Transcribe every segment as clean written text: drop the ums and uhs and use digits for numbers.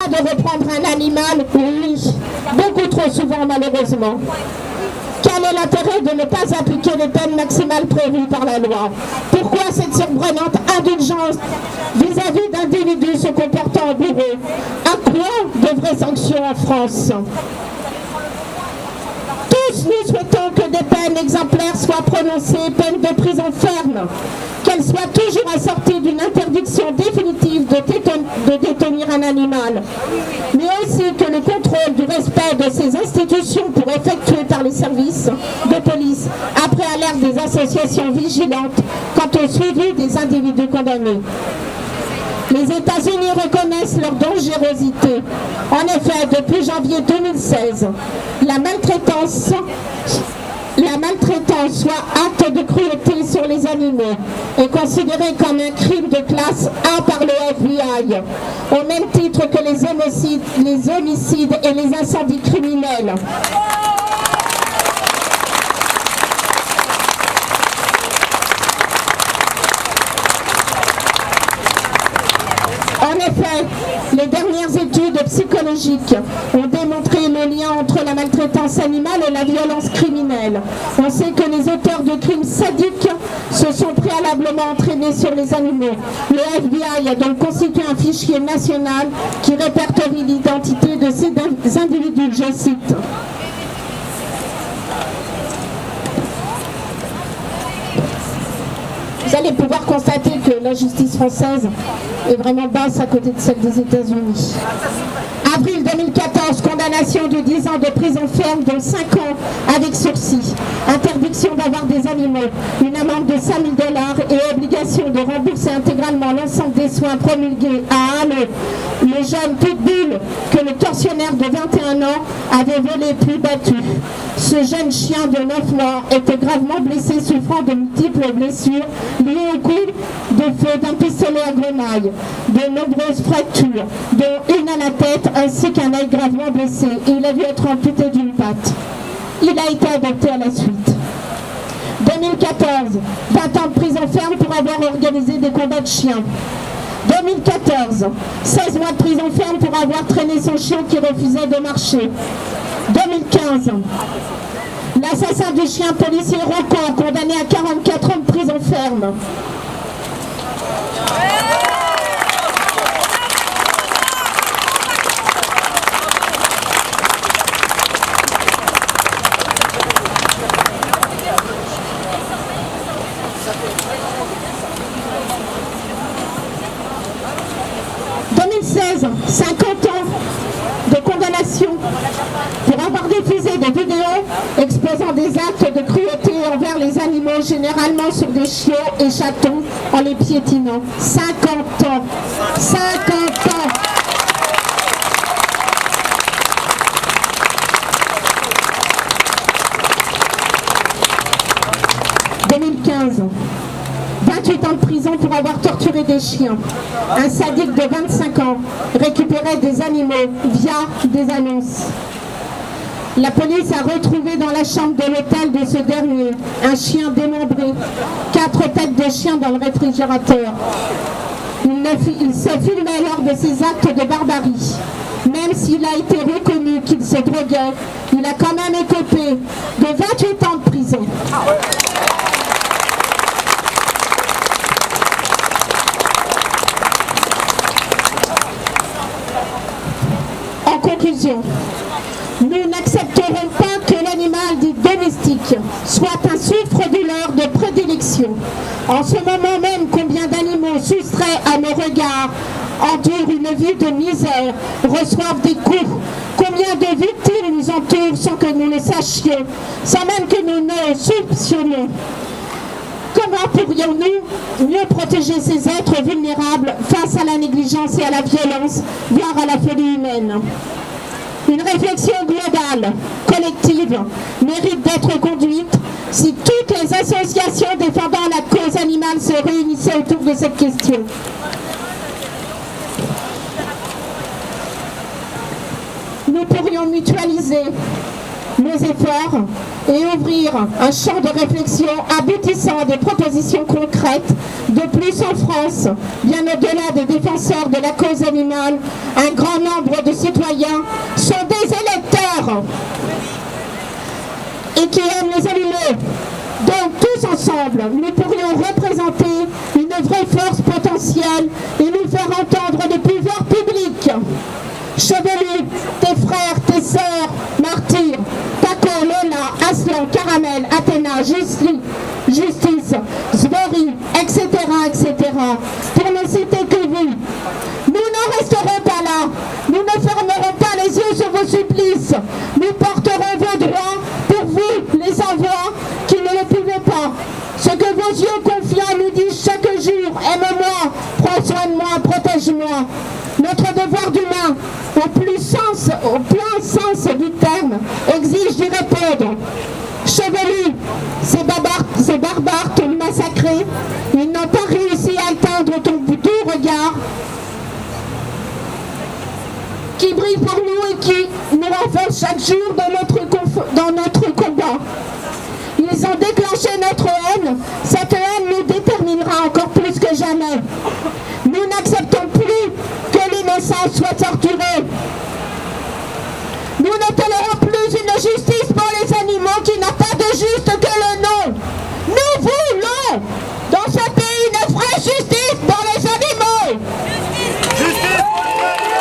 de reprendre un animal? Oui, beaucoup trop souvent malheureusement. Quel est l'intérêt de ne pas appliquer les peines maximales prévues par la loi? Pourquoi cette surprenante indulgence vis-à-vis d'individus se comportant en bourreau? À quoi de vraies sanctions en France? Tous nous souhaitons que des peines exemplaires soient prononcées, peines de prison ferme, qu'elles soient toujours assorties d'une interdiction définitive de détenir un animal, mais aussi que le contrôle du respect de ces institutions pour effectuer par les services de police, après alerte des associations vigilantes quant au suivi des individus condamnés. Les États-Unis reconnaissent leur dangerosité. En effet, depuis janvier 2016, la maltraitance, soit acte de cruauté sur les animaux, est considérée comme un crime de classe A par le FBI, au même titre que les homicides et les incendies criminels. En effet, les dernières études psychologiques ont démontré le lien entre la maltraitance animale et la violence criminelle. On sait que les auteurs de crimes sadiques se sont préalablement entraînés sur les animaux. Le FBI a donc constitué un fichier national qui répertorie l'identité de ces individus, je cite. Vous allez pouvoir constater que la justice française est vraiment basse à côté de celle des États-Unis. Avril 2014, condamnation de 10 ans de prison ferme, dont 5 ans avec sursis. Interdiction d'avoir des animaux, une amende de 5 000 $ et obligation de rembourser intégralement l'ensemble des soins promulgués à Halle, le jeune pitbull que le tortionnaire de 21 ans avait volé puis battu. Ce jeune chien de 9 mois était gravement blessé, souffrant de multiples blessures liées au coup de feu d'un pistolet à grenaille, de nombreuses fractures, dont une à la tête ainsi qu'un œil gravement blessé. Il a dû être amputé d'une patte. Il a été adopté à la suite. 2014, 20 ans de prison ferme pour avoir organisé des combats de chiens. 2014, 16 mois de prison ferme pour avoir traîné son chien qui refusait de marcher. 2015, l'assassin du chien policier Rocco, condamné à 44 ans de prison ferme. 2016, 50 ans de condamnation pour avoir diffusé des vidéos exposant des actes de cruauté envers les animaux, généralement sur des chiots et chatons, en les piétinant. 50 ans. 50 ans. « 2015. 28 ans de prison pour avoir torturé des chiens. Un sadique de 25 ans récupérait des animaux via des annonces. La police a retrouvé dans la chambre de l'hôtel de ce dernier un chien démembré, 4 têtes de chien dans le réfrigérateur. Il se filmait lors de ses actes de barbarie. Même s'il a été reconnu qu'il se droguait, il a quand même écopé de 28 ans de prison. En conclusion, nous n'accepterons pas que l'animal dit domestique soit un souffre-douleur de prédilection. En ce moment même, combien d'animaux soustraits à nos regards endurent une vie de misère, reçoivent des coups. Combien de victimes nous entourent sans que nous le sachions, sans même que nous ne soupçonnions. Comment pourrions-nous mieux protéger ces êtres vulnérables face à la négligence et à la violence, voire à la folie humaine? Une réflexion globale, collective, mérite d'être conduite si toutes les associations défendant la cause animale se réunissaient autour de cette question. Nous pourrions mutualiser nos efforts et ouvrir un champ de réflexion aboutissant à des propositions concrètes. De plus, en France, bien au-delà des défenseurs de la cause animale, un grand nombre concitoyens sont des électeurs et qui aiment les animaux. Donc tous ensemble, nous pourrions représenter une vraie force potentielle et nous faire entendre des pouvoirs publics. Chevelu, tes frères, tes sœurs, martyrs, Paco, Lola, Aslan, Caramel, Athéna, Justice, Zvori, etc., etc., pour ne citer que vous. Nous ne resterons pas là, nous ne fermerons pas les yeux sur vos supplices, nous porterons vos droits pour vous, les envois, qui ne le pouvez pas. Ce que vos yeux confiants nous disent chaque jour, aime-moi, prends soin de moi, protège-moi. Notre devoir d'humain, au plein sens du terme, exige d'y répondre. Chevelu, ces barbares t'ont massacré, ils n'ont pas réussi à atteindre ton doux regard qui brille pour nous et qui nous renforce chaque jour dans notre combat. Ils ont déclenché notre haine, cette haine nous déterminera encore plus que jamais. Nous n'acceptons plus que l'innocent soit torturé. Nous ne tolérons plus une justice pour les animaux qui n'a pas de juste que le nom. Nous voulons dans ce pays une vraie justice pour les animaux. Justice pour les animaux.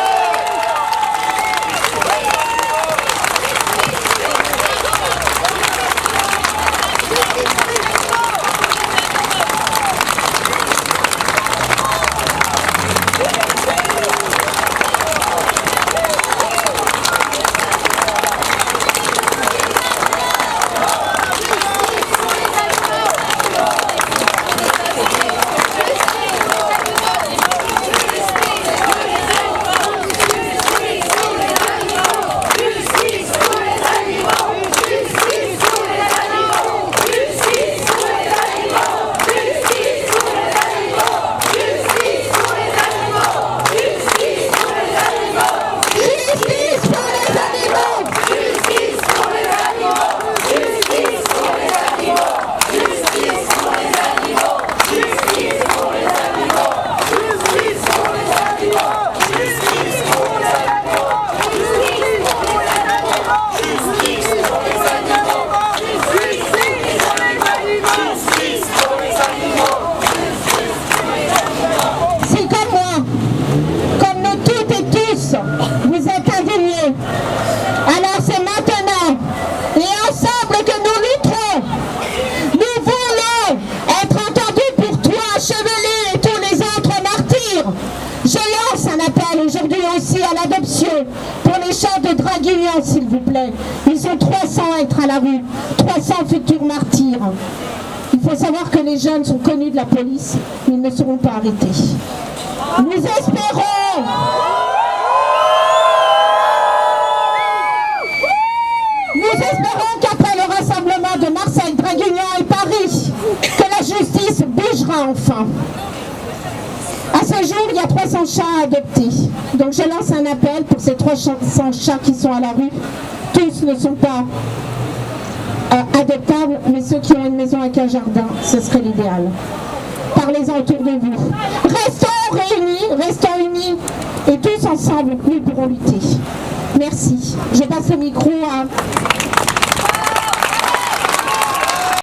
S'il vous plaît. Ils sont 300 à être à la rue, 300 futurs martyrs. Il faut savoir que les jeunes sont connus de la police, ils ne seront pas arrêtés. Nous espérons qu'après le rassemblement de Marseille, Draguignan et Paris, que la justice bougera enfin. À ce jour, il y a 300 chats adoptés. Donc je lance un appel pour ces 300 chats qui sont à la rue. Tous ne sont pas adoptables, mais ceux qui ont une maison avec un jardin, ce serait l'idéal. Parlez-en autour de vous. Restons réunis, restons unis, et tous ensemble, nous pourrons lutter. Merci. Je passe le micro à...